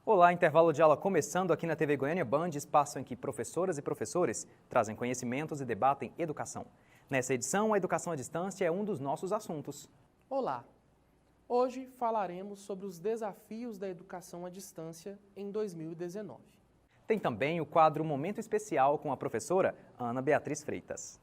Olá, intervalo de aula começando aqui na TV Goiânia Band, espaço em que professoras e professores trazem conhecimentos e debatem educação. Nessa edição, a educação à distância é um dos nossos assuntos. Olá! Hoje falaremos sobre os desafios da educação à distância em 2019. Tem também o quadro Momento Especial com a professora Ana Beatriz Freitas.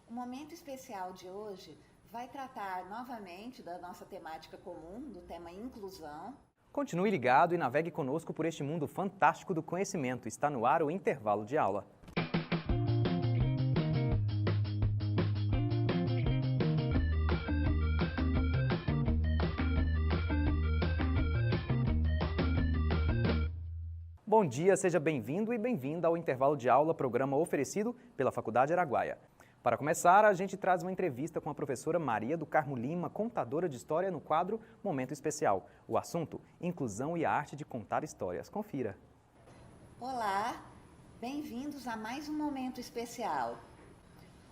O Momento Especial de hoje vai tratar novamente da nossa temática comum, do tema inclusão. Continue ligado e navegue conosco por este mundo fantástico do conhecimento. Está no ar o intervalo de aula. Bom dia, seja bem-vindo e bem-vinda ao intervalo de aula, programa oferecido pela Faculdade Araguaia. Para começar, a gente traz uma entrevista com a professora Maria do Carmo Lima, contadora de história, no quadro Momento Especial. O assunto, inclusão e a arte de contar histórias. Confira. Olá, bem-vindos a mais um Momento Especial.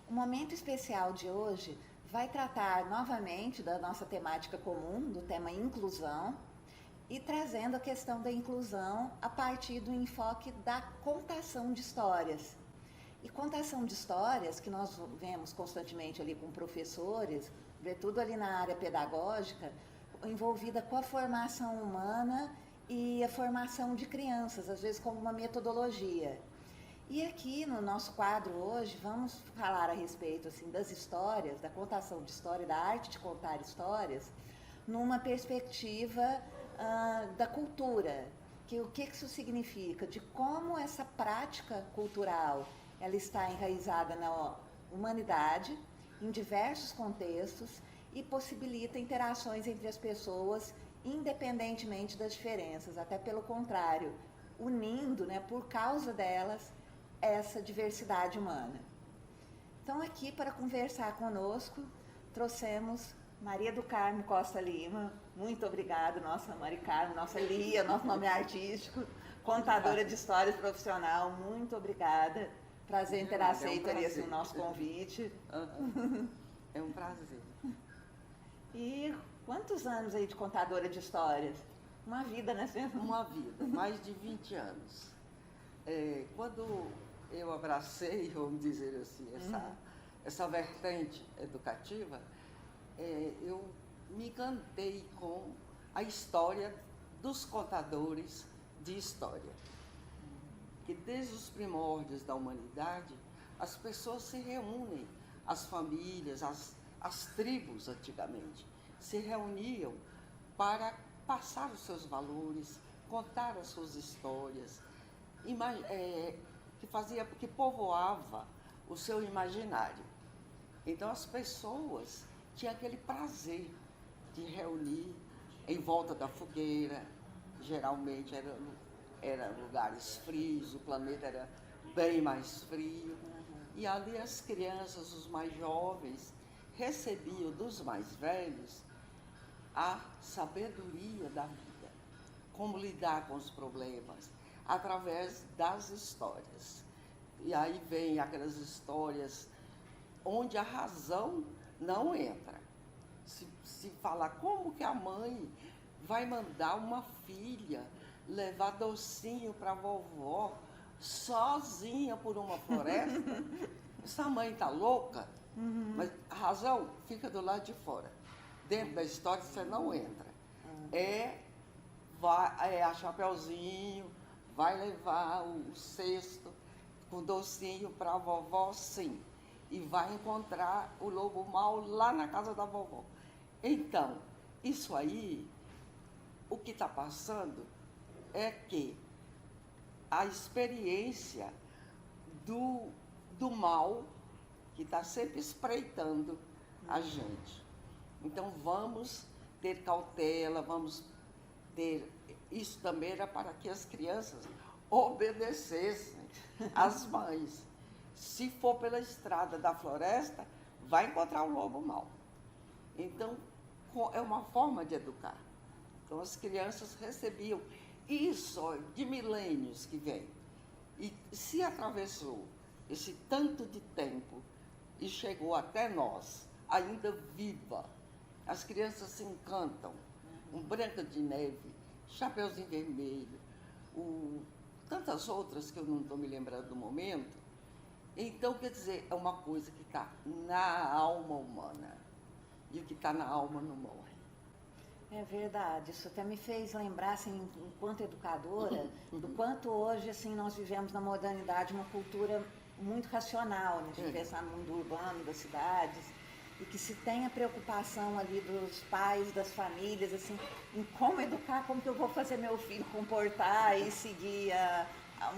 O Momento Especial de hoje vai tratar novamente da nossa temática comum, do tema inclusão, e trazendo a questão da inclusão a partir do enfoque da contação de histórias. E contação de histórias, que nós vemos constantemente ali com professores, sobretudo ali na área pedagógica, envolvida com a formação humana e a formação de crianças, às vezes como uma metodologia. E aqui no nosso quadro hoje vamos falar a respeito assim, das histórias, da contação de história, da arte de contar histórias, numa perspectiva da cultura, o que isso significa, de como essa prática cultural ela está enraizada na humanidade, em diversos contextos, e possibilita interações entre as pessoas, independentemente das diferenças, até pelo contrário, unindo, por causa delas, essa diversidade humana. Então, aqui para conversar conosco, trouxemos Maria do Carmo Costa Lima. Muito obrigada, nossa Maria Carmo, nossa Lia, nosso nome artístico, contadora de histórias profissional, muito obrigada. Prazer em ter aceito o nosso convite. É um prazer. E quantos anos aí de contadora de histórias? Uma vida, né, senhora? Uma vida, mais de 20 anos. Quando eu abracei, vamos dizer assim, essa vertente educativa, eu me encantei com a história dos contadores de história. Que desde os primórdios da humanidade, as pessoas se reúnem, as famílias, as tribos antigamente, se reuniam para passar os seus valores, contar as suas histórias, que povoava o seu imaginário. Então as pessoas tinham aquele prazer de reunir em volta da fogueira, geralmente eram lugares frios, o planeta era bem mais frio. E ali as crianças, os mais jovens, recebiam dos mais velhos a sabedoria da vida, como lidar com os problemas, através das histórias. E aí vem aquelas histórias onde a razão não entra. Se fala como que a mãe vai mandar uma filha levar docinho para a vovó, sozinha por uma floresta. Essa mãe tá louca, mas a razão fica do lado de fora. Dentro da história você não entra. A Chapeuzinho vai levar o cesto com docinho para a vovó, sim. E vai encontrar o lobo mau lá na casa da vovó. Então, isso aí, o que está passando é que a experiência do mal que está sempre espreitando a gente. Então vamos ter cautela, isso também era para que as crianças obedecessem às mães. Se for pela estrada da floresta, vai encontrar o lobo mau. Então é uma forma de educar. Então as crianças recebiam isso de milênios que vem. E se atravessou esse tanto de tempo e chegou até nós, ainda viva, as crianças se encantam. Um Branca de Neve, Chapeuzinho Vermelho, tantas outras que eu não estou me lembrando do momento. Então, quer dizer, é uma coisa que está na alma humana. E o que está na alma não morre. É verdade, isso até me fez lembrar, assim, enquanto educadora, do quanto hoje, assim, nós vivemos na modernidade uma cultura muito racional, né, de pensar no mundo urbano, das cidades, e que se tem a preocupação ali dos pais, das famílias, assim, em como educar, como que eu vou fazer meu filho comportar e seguir a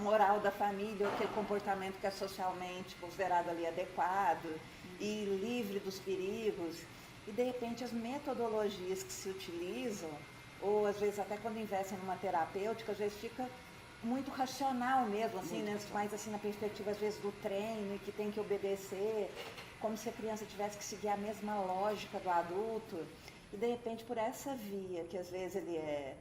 moral da família, aquele comportamento que é socialmente considerado ali adequado e livre dos perigos. E, de repente, as metodologias que se utilizam, ou às vezes até quando investem numa terapêutica, às vezes fica muito racional mesmo, assim, né? Mais assim na perspectiva, às vezes, do treino e que tem que obedecer, como se a criança tivesse que seguir a mesma lógica do adulto. E, de repente, por essa via, que às vezes ele é,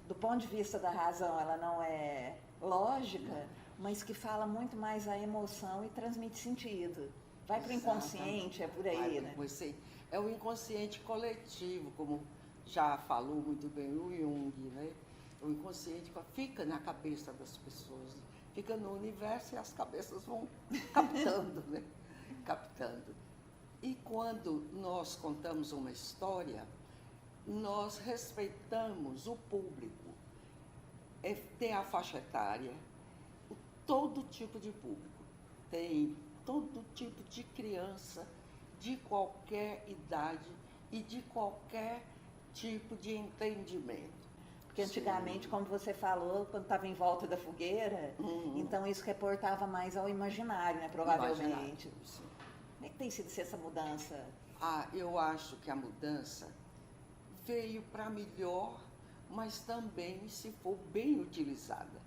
do ponto de vista da razão, ela não é lógica, mas que fala muito mais a emoção e transmite sentido. Vai para o inconsciente, é por aí, né? É o inconsciente coletivo, como já falou muito bem o Jung, né? O inconsciente fica na cabeça das pessoas, fica no universo e as cabeças vão captando, né? Captando. E quando nós contamos uma história, nós respeitamos o público. Tem a faixa etária, todo tipo de público. Tem todo tipo de criança, de qualquer idade e de qualquer tipo de entendimento. Porque antigamente, como você falou, quando estava em volta da fogueira, então isso reportava mais ao imaginário, né, provavelmente. Como é que tem sido essa mudança? Eu acho que a mudança veio para melhor, mas também se for bem utilizada.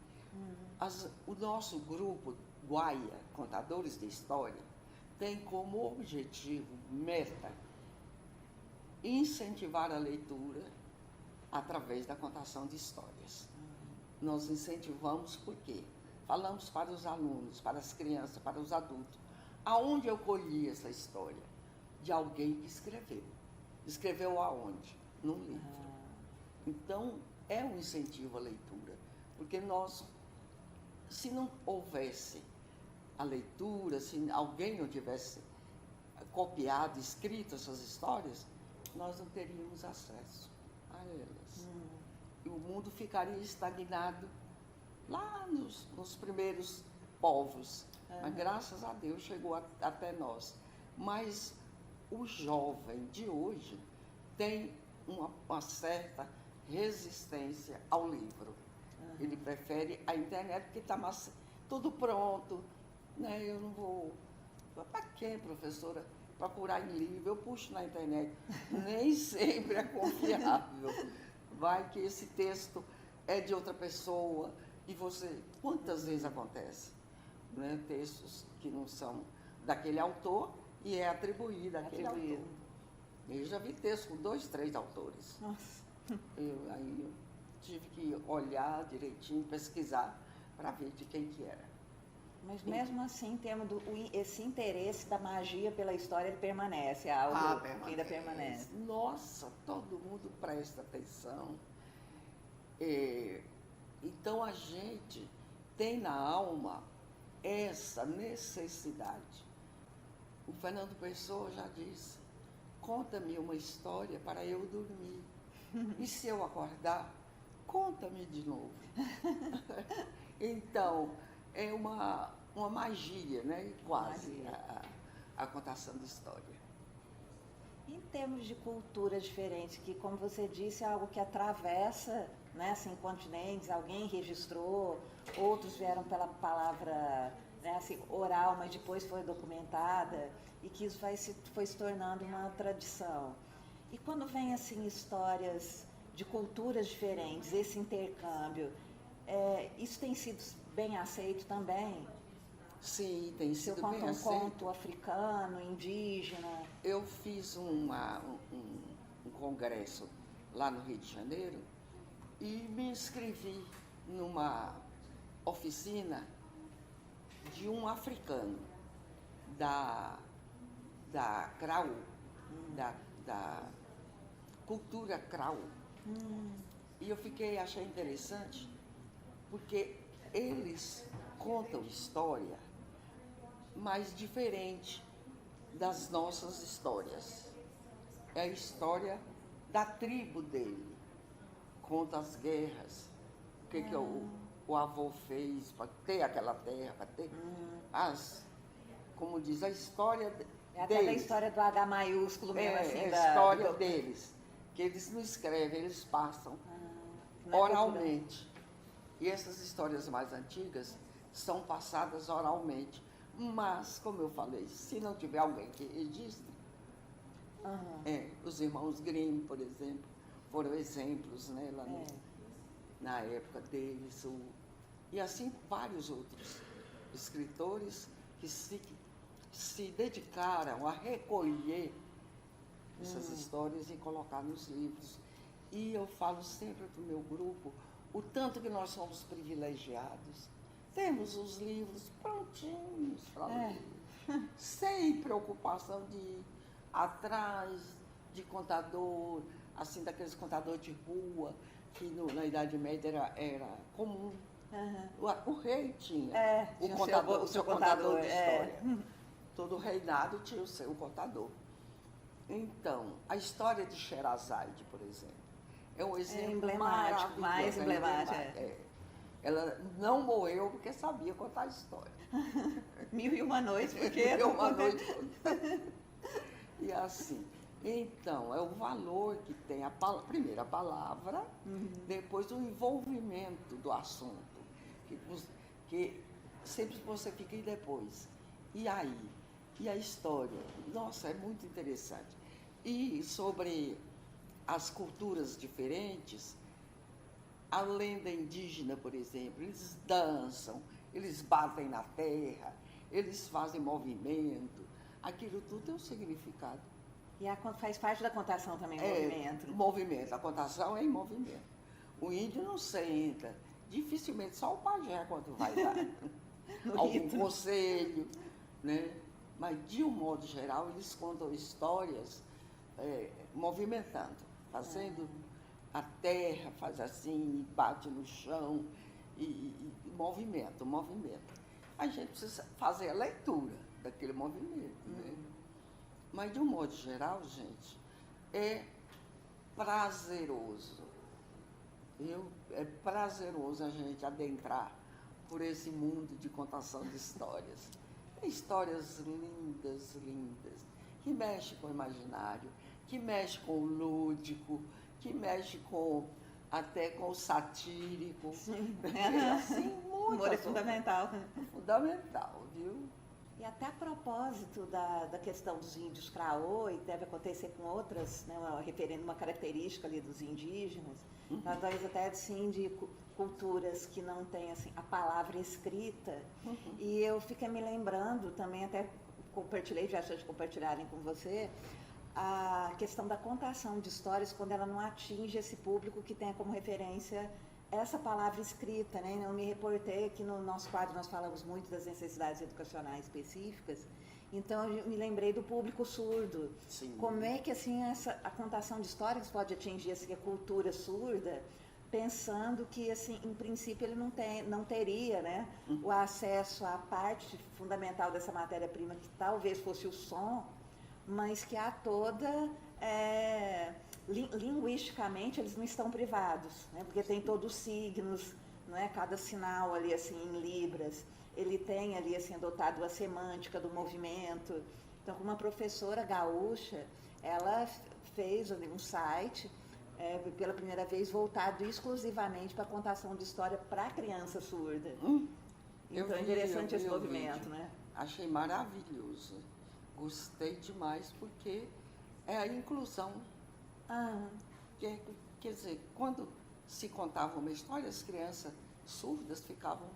O nosso grupo Guaia, Contadores de História, tem como objetivo, meta, incentivar a leitura através da contação de histórias. Nós incentivamos porque falamos para os alunos, para as crianças, para os adultos. Aonde eu colhi essa história? De alguém que escreveu. Escreveu aonde? Num livro. Então, é um incentivo à leitura, porque se não houvesse a leitura, se alguém não tivesse copiado, escrito essas histórias, nós não teríamos acesso a elas. E o mundo ficaria estagnado lá nos primeiros povos. Mas, graças a Deus, chegou até nós. Mas o jovem de hoje tem uma certa resistência ao livro. Ele prefere a internet, porque está tudo pronto. Né? Eu não vou... Para quê, professora? Procurar em livro, eu puxo na internet. Nem sempre é confiável. Vai que esse texto é de outra pessoa e você... Quantas vezes acontece? Né? Textos que não são daquele autor e é atribuído àquele autor. Eu já vi texto com 2, 3 autores. Nossa. Aí eu tive que olhar direitinho, pesquisar para ver de quem que era. Mas mesmo assim, temos esse interesse da magia pela história, ele permanece, é algo que ainda permanece. Nossa, todo mundo presta atenção. Então a gente tem na alma essa necessidade. O Fernando Pessoa já disse, conta-me uma história para eu dormir. E se eu acordar, conta-me de novo. Então, é uma magia, né? Quase a contação de história. Em termos de culturas diferentes, que, como você disse, é algo que atravessa, né, assim, continentes, alguém registrou, outros vieram pela palavra, né, assim, oral, mas depois foi documentada, e que isso foi se tornando uma tradição. E quando vem, assim, histórias de culturas diferentes, esse intercâmbio, isso tem sido bem aceito também? Sim, tem sido bem aceito. Você conta um conto africano, indígena? Eu fiz um congresso lá no Rio de Janeiro e me inscrevi numa oficina de um africano, da Krau, da cultura Krau. E eu achei interessante, porque eles contam história, mas diferente das nossas histórias. É a história da tribo dele. Conta as guerras, o que o avô fez para ter aquela terra, para ter como diz, a história É até da história do H maiúsculo mesmo, assim. É a história deles, que eles não escrevem, eles passam oralmente. E essas histórias mais antigas são passadas oralmente. Mas, como eu falei, se não tiver alguém que registre, os irmãos Grimm, por exemplo, foram exemplos, né, lá na época deles. E assim vários outros escritores que se dedicaram a recolher essas histórias e colocar nos livros. E eu falo sempre para o meu grupo o tanto que nós somos privilegiados. Temos os livros prontinhos para ler, sem preocupação de ir atrás de contador, assim, daqueles contadores de rua, que na Idade Média era comum. O rei tinha o seu contador de história. Todo reinado tinha o seu contador. Então, a história de Sherazade, por exemplo, é um exemplo emblemático, mais emblemático. Ela não morreu porque sabia contar a história. 1001 noites, porque... 1001 noites. E assim, então, é o valor que tem primeiro a palavra, depois o envolvimento do assunto, que sempre você fica e depois. E aí? E a história? Nossa, é muito interessante. E sobre as culturas diferentes, a lenda indígena, por exemplo, eles dançam, eles batem na terra, eles fazem movimento, aquilo tudo tem um significado. E faz parte da contação também, o movimento. Movimento, a contação é em movimento. O índio não senta, dificilmente só o pajé quando vai dar algum conselho, né? Mas, de um modo geral, eles contam histórias movimentando, fazendo a terra, faz assim, bate no chão, e movimento. A gente precisa fazer a leitura daquele movimento, né? Mas, de um modo geral, gente, é prazeroso. É prazeroso a gente adentrar por esse mundo de contação de histórias. Tem histórias lindas, que mexem com o imaginário, que mexem com o lúdico, que mexem até com o satírico. Sim. Assim, muito. Humor é fundamental. Fundamental, viu? E até a propósito da questão dos índios Craô, e deve acontecer com outras, né, referendo uma característica ali dos indígenas, nós vamos até assim, de culturas que não têm assim, a palavra escrita, e eu fiquei me lembrando também, até compartilhei, já de compartilharem com você, a questão da contação de histórias quando ela não atinge esse público que tem como referência essa palavra escrita, né? Eu me reportei que no nosso quadro nós falamos muito das necessidades educacionais específicas, então eu me lembrei do público surdo. Sim. Como é que assim a contação de histórias pode atingir assim, a cultura surda, pensando que assim, em princípio ele não teria, né, o acesso à parte fundamental dessa matéria-prima que talvez fosse o som, mas que há toda linguisticamente eles não estão privados, né? Porque tem todos os signos, não é? Cada sinal ali assim em libras, ele tem ali assim adotado a semântica do movimento. Então, como uma professora gaúcha, ela fez ali um site pela primeira vez voltado exclusivamente para a contação de história para criança surda. Então é interessante esse movimento, né? Achei maravilhoso, gostei demais porque é a inclusão. Quer dizer, quando se contava uma história, as crianças surdas ficavam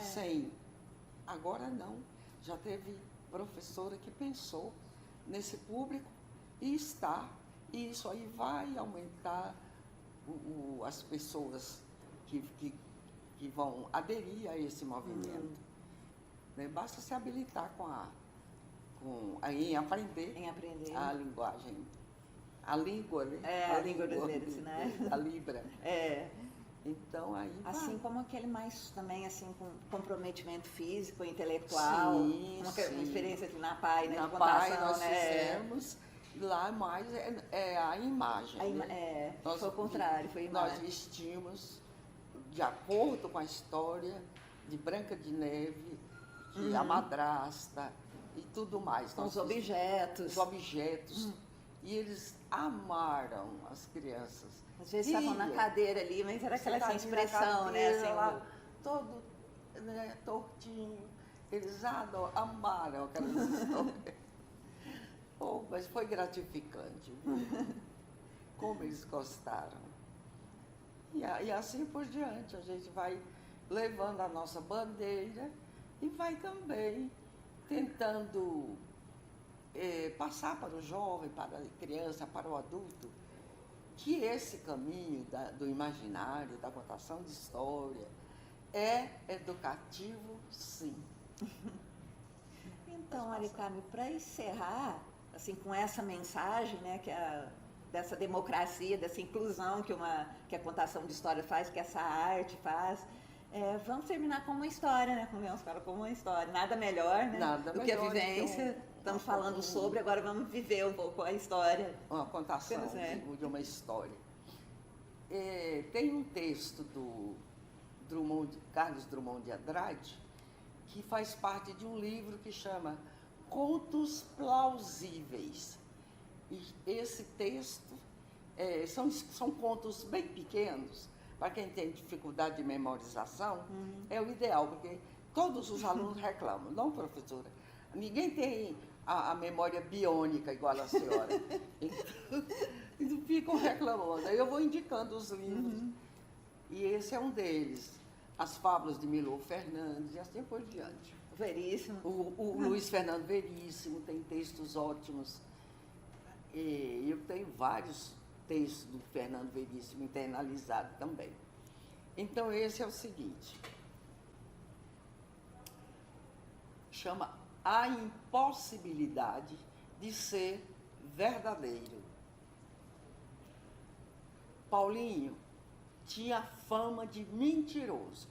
sem. Agora não. Já teve professora que pensou nesse público e está. E isso aí vai aumentar as pessoas que vão aderir a esse movimento. Né? Basta se habilitar em aprender a linguagem. A língua, né? A língua dos dedos, né? A Libra. Então, aí Assim como aquele mais também, assim, com comprometimento físico, intelectual, sim, uma sim. experiência assim, na PAI, né? Na de PAI contação, nós né? fizemos, lá mais é a imagem. Né? Foi o contrário, foi a Nós imagem. vestimos de acordo com a história de Branca de Neve, de A Madrasta e tudo mais. Com os objetos. Os objetos. E eles amaram as crianças. Às vezes estavam na cadeira ali, mas era aquela assim, Sentadinho na expressão, né? cadeira, Assim, lá, todo, né, tortinho. Eles amaram aquelas histórias. Oh, mas foi gratificante. Viu? Como eles gostaram. E assim por diante, a gente vai levando a nossa bandeira e vai também tentando passar para o jovem, para a criança, para o adulto, que esse caminho do imaginário, da contação de história, é educativo, sim. Então, Aricame, para encerrar, assim, com essa mensagem, né, dessa democracia, dessa inclusão que a contação de história faz, que essa arte faz, vamos terminar com uma história, né? Com uma história. Nada melhor, né? Nada do que a melhor vivência. Estamos falando sobre, agora vamos viver um pouco a história. Uma contação de uma história. Tem um texto do Carlos Drummond de Andrade, que faz parte de um livro que chama Contos Plausíveis. E esse texto são contos bem pequenos, para quem tem dificuldade de memorização, é o ideal, porque todos os alunos reclamam, não, professora? Ninguém tem a memória biônica igual a senhora. Então, ficam reclamando. Aí eu vou indicando os livros, e esse é um deles. As Fábulas de Milor Fernandes, e assim por diante. Veríssimo. O Luiz Fernando Veríssimo tem textos ótimos. E eu tenho vários textos do Fernando Veríssimo internalizados também. Então, esse é o seguinte. Chama A Impossibilidade de Ser Verdadeiro. Paulinho tinha fama de mentiroso.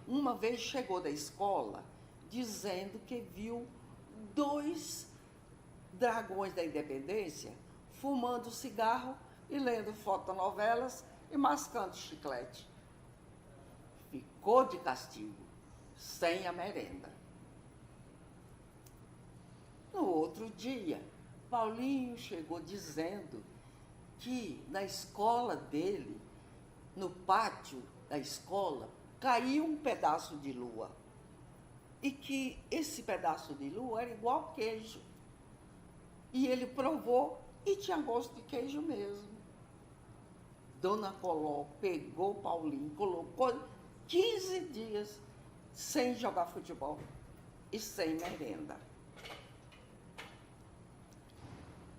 Uma vez chegou da escola dizendo que viu 2 dragões da independência fumando cigarro e lendo fotonovelas e mascando chiclete. Ficou de castigo, sem a merenda. No outro dia, Paulinho chegou dizendo que na escola dele, no pátio da escola, caiu um pedaço de lua. E que esse pedaço de lua era igual queijo. E ele provou e tinha gosto de queijo mesmo. Dona Coló pegou Paulinho, colocou 15 dias sem jogar futebol e sem merenda.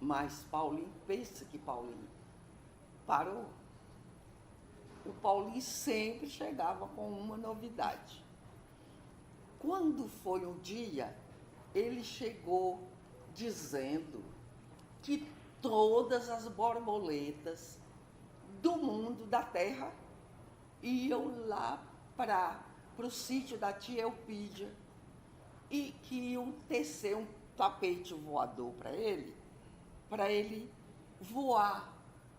Mas Paulinho, pensa que Paulinho parou. O Paulinho sempre chegava com uma novidade. Quando foi um dia, ele chegou dizendo que todas as borboletas do mundo, da terra, iam lá para o sítio da tia Eupídia e que iam tecer um tapete voador para ele voar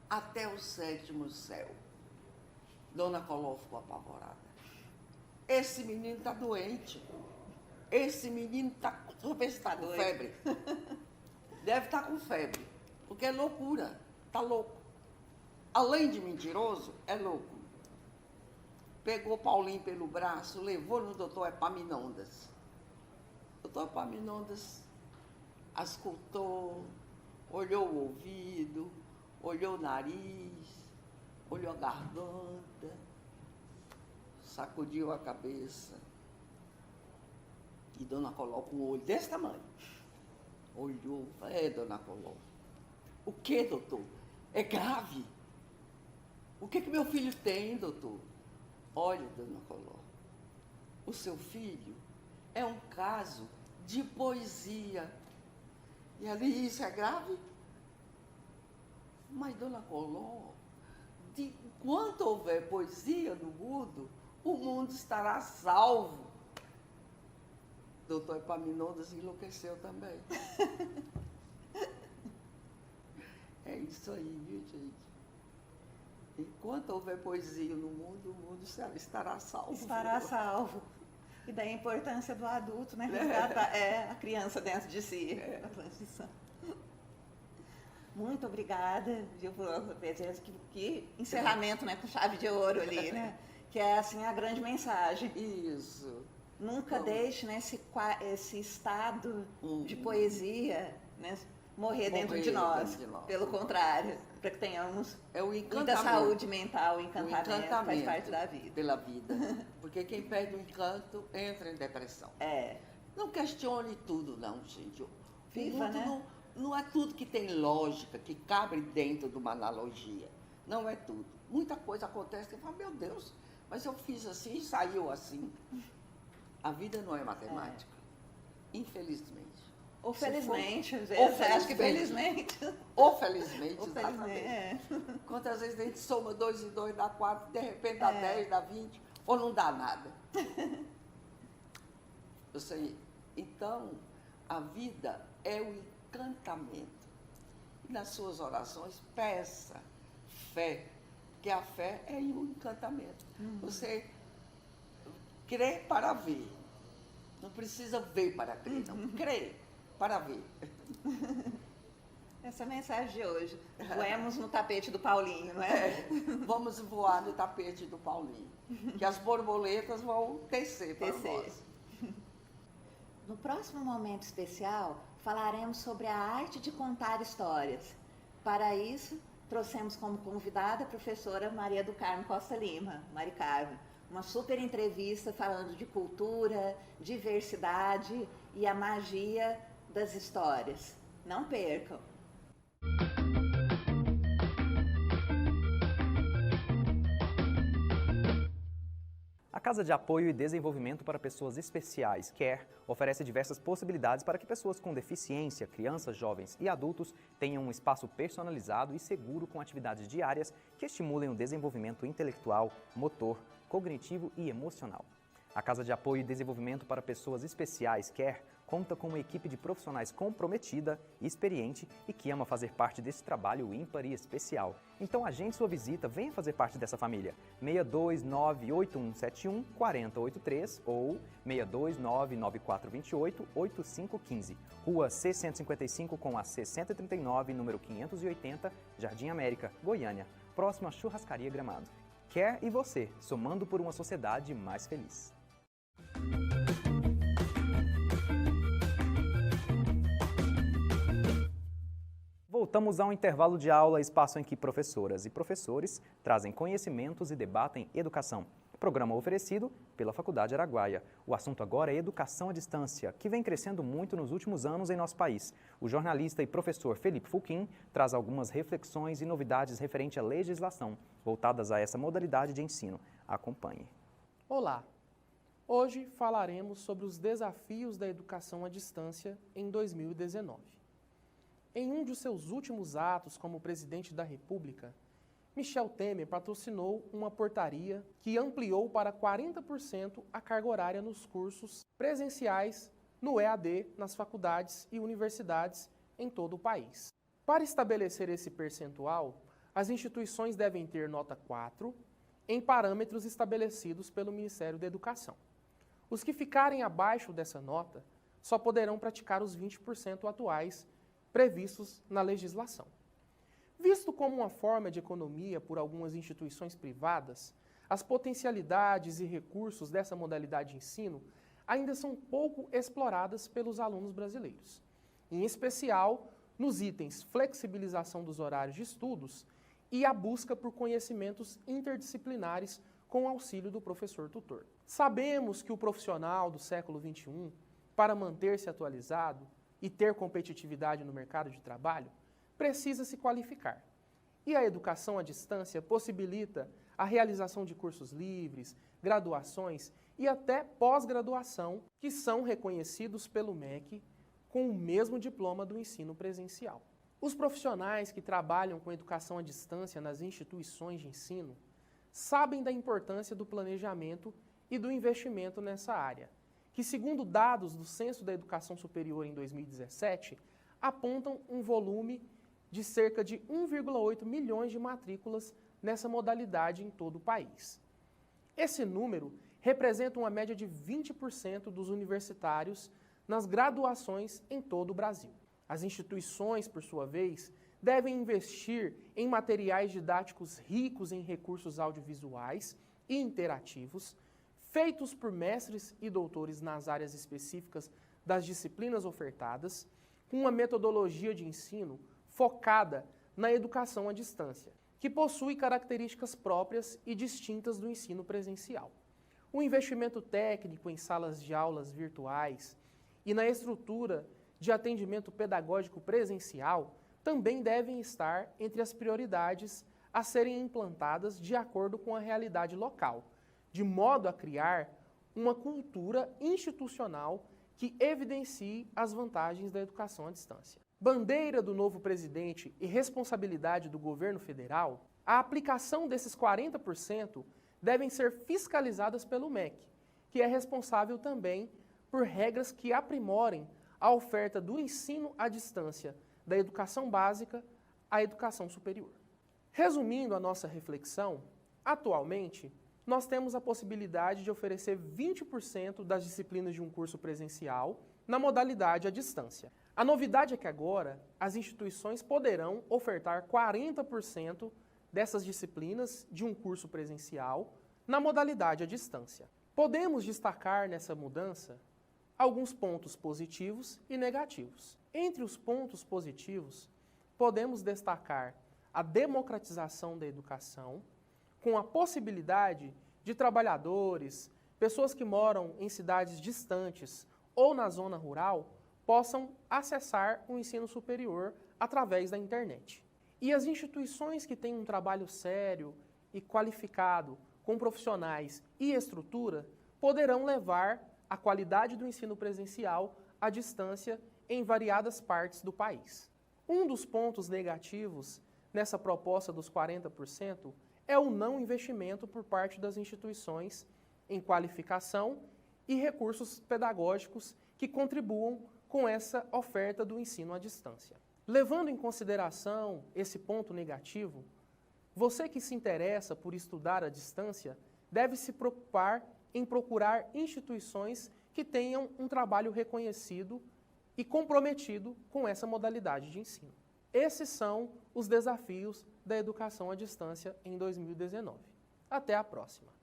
até o 7º céu. Dona Coló ficou apavorada. Esse menino está doente. Esse menino está com febre. Deve estar com febre, porque é loucura, está louco. Além de mentiroso, é louco. Pegou Paulinho pelo braço, levou no doutor Epaminondas. O doutor Epaminondas auscultou, olhou o ouvido, olhou o nariz, olhou a garganta, sacudiu a cabeça. E Dona Coló com o olho desse tamanho. Olhou, Dona Coló. O que, doutor? É grave? O que meu filho tem, doutor? Olha, Dona Coló, o seu filho é um caso de poesia. E ali, isso é grave? Mas, Dona Coló, enquanto houver poesia no mundo, o mundo estará salvo. Doutor Epaminondas enlouqueceu também. É isso aí, viu, gente? Enquanto houver poesia no mundo, o mundo estará salvo. Estará salvo. E daí a importância do adulto, né? Resgatar a criança dentro de si. A transição. Muito obrigada, viu, por presença. Que encerramento, né? Com chave de ouro ali, né? Que é, assim, a grande mensagem. Isso. Nunca deixe, né, esse estado de poesia, né, morrer dentro de nós. Pelo contrário, para que tenhamos muita saúde mental, o encantamento faz parte da vida. Pela vida. Porque quem perde o encanto entra em depressão. Não questione tudo, não, gente. Viva, né? Não é tudo que tem lógica, que cabe dentro de uma analogia. Não é tudo. Muita coisa acontece que você fala, meu Deus, mas eu fiz assim e saiu assim. A vida não é matemática. Infelizmente. Ou felizmente, às vezes. Você acha que felizmente? Ou felizmente, Ou exatamente. Quantas vezes a gente soma 2 e 2, dá 4, de repente dá 10, dá 20, ou não dá nada. Eu sei. Então, a vida é o encantamento. E nas suas orações, peça fé, que a fé é o encantamento. Você crê para ver. Não precisa ver para crer, não. Crê para ver. Essa é a mensagem de hoje. Voemos no tapete do Paulinho, não é? Vamos voar no tapete do Paulinho. Que as borboletas vão tecer para nós. No próximo momento especial, falaremos sobre a arte de contar histórias. Para isso, trouxemos como convidada a professora Maria do Carmo Costa Lima, Mari Carmo. Uma super entrevista falando de cultura, diversidade e a magia das histórias. Não percam! A Casa de Apoio e Desenvolvimento para Pessoas Especiais, CARE, oferece diversas possibilidades para que pessoas com deficiência, crianças, jovens e adultos tenham um espaço personalizado e seguro com atividades diárias que estimulem o desenvolvimento intelectual, motor, cognitivo e emocional. A Casa de Apoio e Desenvolvimento para Pessoas Especiais, CARE, conta com uma equipe de profissionais comprometida, experiente e que ama fazer parte desse trabalho ímpar e especial. Então agende sua visita, venha fazer parte dessa família. 629-8171-4083 ou 629-9428-8515. Rua C155 com a C139, número 580, Jardim América, Goiânia, próximo à Churrascaria Gramado. Quer e você, somando por uma sociedade mais feliz. Voltamos ao intervalo de aula, espaço em que professoras e professores trazem conhecimentos e debatem educação. Programa oferecido pela Faculdade Araguaia. O assunto agora é educação à distância, que vem crescendo muito nos últimos anos em nosso país. O jornalista e professor Felipe Fulquim traz algumas reflexões e novidades referente à legislação, voltadas a essa modalidade de ensino. Acompanhe. Olá! Hoje falaremos sobre os desafios da educação à distância em 2019. Em um de seus últimos atos como presidente da República, Michel Temer patrocinou uma portaria que ampliou para 40% a carga horária nos cursos presenciais no EAD nas faculdades e universidades em todo o país. Para estabelecer esse percentual, as instituições devem ter nota 4 em parâmetros estabelecidos pelo Ministério da Educação. Os que ficarem abaixo dessa nota só poderão praticar os 20% atuais previstos na legislação. Visto como uma forma de economia por algumas instituições privadas, as potencialidades e recursos dessa modalidade de ensino ainda são pouco exploradas pelos alunos brasileiros, em especial nos itens flexibilização dos horários de estudos e a busca por conhecimentos interdisciplinares com o auxílio do professor tutor. Sabemos que o profissional do século XXI, para manter-se atualizado e ter competitividade no mercado de trabalho, precisa se qualificar. E a educação à distância possibilita a realização de cursos livres, graduações e até pós-graduação, que são reconhecidos pelo MEC com o mesmo diploma do ensino presencial. Os profissionais que trabalham com educação à distância nas instituições de ensino sabem da importância do planejamento e do investimento nessa área, que, segundo dados do Censo da Educação Superior em 2017, apontam um volume de cerca de 1,8 milhões de matrículas nessa modalidade em todo o país. Esse número representa uma média de 20% dos universitários nas graduações em todo o Brasil. As instituições, por sua vez, devem investir em materiais didáticos ricos em recursos audiovisuais e interativos, feitos por mestres e doutores nas áreas específicas das disciplinas ofertadas, com uma metodologia de ensino focada na educação à distância, que possui características próprias e distintas do ensino presencial. O investimento técnico em salas de aulas virtuais e na estrutura de atendimento pedagógico presencial também devem estar entre as prioridades a serem implantadas de acordo com a realidade local, de modo a criar uma cultura institucional que evidencie as vantagens da educação à distância. Bandeira do novo presidente e responsabilidade do governo federal, a aplicação desses 40% devem ser fiscalizadas pelo MEC, que é responsável também por regras que aprimorem a oferta do ensino à distância, da educação básica à educação superior. Resumindo a nossa reflexão, atualmente, nós temos a possibilidade de oferecer 20% das disciplinas de um curso presencial na modalidade à distância. A novidade é que agora as instituições poderão ofertar 40% dessas disciplinas de um curso presencial na modalidade à distância. Podemos destacar nessa mudança alguns pontos positivos e negativos. Entre os pontos positivos, podemos destacar a democratização da educação, com a possibilidade de trabalhadores, pessoas que moram em cidades distantes ou na zona rural, possam acessar o ensino superior através da internet. E as instituições que têm um trabalho sério e qualificado, com profissionais e estrutura, poderão levar a qualidade do ensino presencial à distância em variadas partes do país. Um dos pontos negativos nessa proposta dos 40% é o não investimento por parte das instituições em qualificação e recursos pedagógicos que contribuam com essa oferta do ensino à distância. Levando em consideração esse ponto negativo, você que se interessa por estudar à distância deve se preocupar em procurar instituições que tenham um trabalho reconhecido e comprometido com essa modalidade de ensino. Esses são os desafios da educação à distância em 2019. Até a próxima!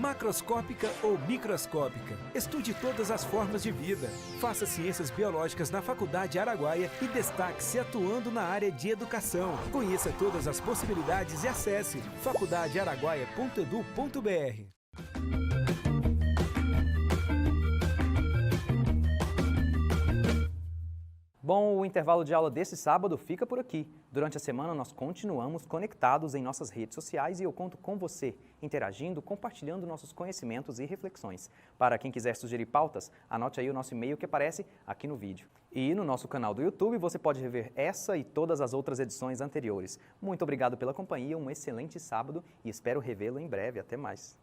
Macroscópica ou microscópica. Estude todas as formas de vida. Faça ciências biológicas na Faculdade Araguaia e destaque-se atuando na área de educação. Conheça todas as possibilidades e acesse faculdadearaguaia.edu.br. Bom, o intervalo de aula desse sábado fica por aqui. Durante a semana nós continuamos conectados em nossas redes sociais e eu conto com você, interagindo, compartilhando nossos conhecimentos e reflexões. Para quem quiser sugerir pautas, anote aí o nosso e-mail que aparece aqui no vídeo. E no nosso canal do YouTube você pode rever essa e todas as outras edições anteriores. Muito obrigado pela companhia, um excelente sábado e espero revê-lo em breve. Até mais!